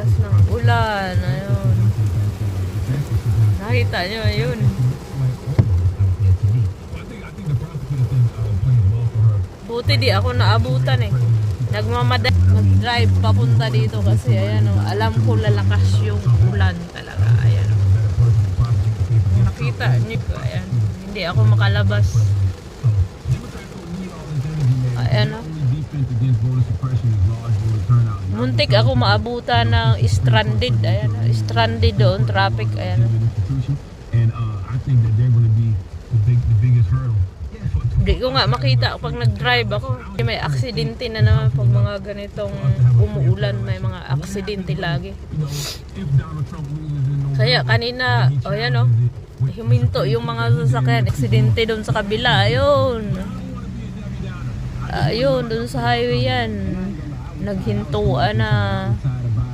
lakas ng ulan. Ayun. Nakita nyo, ayun. Buti di ako naabutan eh. Mag-drive papunta dito kasi ayan o, alam ko lalakas yung ulan talaga. Ayan o. Nakita nyo, ayan. Hindi ako makalabas. Ayan o. Muntik ako maabutan ng stranded. Ayan o. Stranded doon, traffic. Ayan o. Hindi ko nga makita pag nag-drive ako. May aksidente na naman pag mga ganitong umuulan. May mga aksidente lagi. Kaya kanina, o yan o, huminto yung mga sasakyan. Aksidente doon sa kabila. Ayun. Ayun, doon sa highway yan. Naghintuan na.